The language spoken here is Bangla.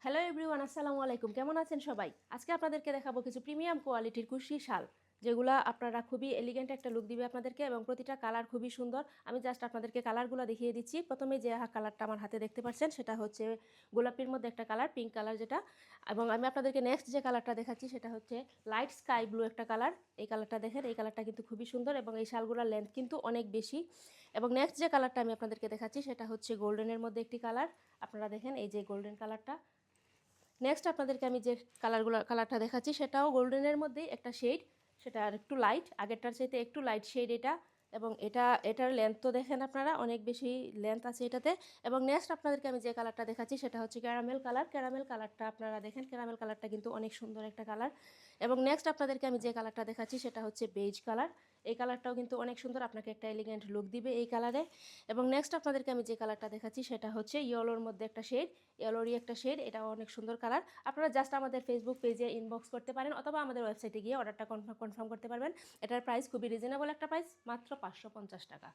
হ্যালো এভরিওয়ান, আসসালামু আলাইকুম। কেমন আছেন সবাই? আজকে আপনাদেরকে দেখাবো কিছু প্রিমিয়াম কোয়ালিটির কুশি শাল, যেগুলা আপনারা খুবই এলিগেন্ট একটা লুক দিবে আপনাদেরকে এবং প্রতিটা কালার খুবই সুন্দর। আমি জাস্ট আপনাদেরকে কালারগুলো দেখিয়ে দিচ্ছি। প্রথমে যে কালারটা আমার হাতে দেখতে পাচ্ছেন সেটা হচ্ছে গোলাপির মধ্যে একটা কালার, পিঙ্ক কালার যেটা। এবং আমি আপনাদেরকে নেক্সট যে কালারটা দেখাচ্ছি সেটা হচ্ছে লাইট স্কাই ব্লু একটা কালার। এই কালারটা দেখেন, এই কালারটা কিন্তু খুবই সুন্দর এবং এই শালগুলোর লেন্থ কিন্তু অনেক বেশি। এবং নেক্সট যে কালারটা আমি আপনাদেরকে দেখাচ্ছি সেটা হচ্ছে গোল্ডেনের মধ্যে একটি কালার। আপনারা দেখেন এই যে গোল্ডেন কালারটা। নেক্সট আপনাদেরকে আমি যে কালারটা দেখাচ্ছি সেটাও গোল্ডেনের মধ্যেই একটা শেড, সেটা আর একটু লাইট, আগেরটার চাইতে একটু লাইট শেড এটা। এবং এটার লেন্থ তো দেখেন আপনারা, অনেক বেশি লেন্থ আছে এটাতে। এবং নেক্সট আপনাদেরকে আমি যে কালারটা দেখাচ্ছি সেটা হচ্ছে ক্যারামেল কালার। ক্যারামেল কালারটা আপনারা দেখেন, ক্যারামেল কালারটা কিন্তু অনেক সুন্দর একটা কালার। এবং নেক্সট আপনাদেরকে আমি যে কালারটা দেখাচ্ছি সেটা হচ্ছে বেজ কালার। এই কালারটাও কিন্তু অনেক সুন্দর, আপনাকে একটা এলিগেন্ট লুক দিবে এই কালারে। এবং নেক্সট আপনাদেরকে আমি যে কালারটা দেখাচ্ছি সেটা হচ্ছে ইয়েলোর মধ্যে একটা শেড, ইয়েলোরই একটা শেড, এটাও অনেক সুন্দর কালার। আপনারা জাস্ট আমাদের ফেসবুক পেজে ইনবক্স করতে পারেন অথবা আমাদের ওয়েবসাইটে গিয়ে অর্ডারটা কনফার্ম করতে পারবেন। এটার প্রাইস খুবই রিজনেবল একটা প্রাইস, মাত্র 550 টাকা।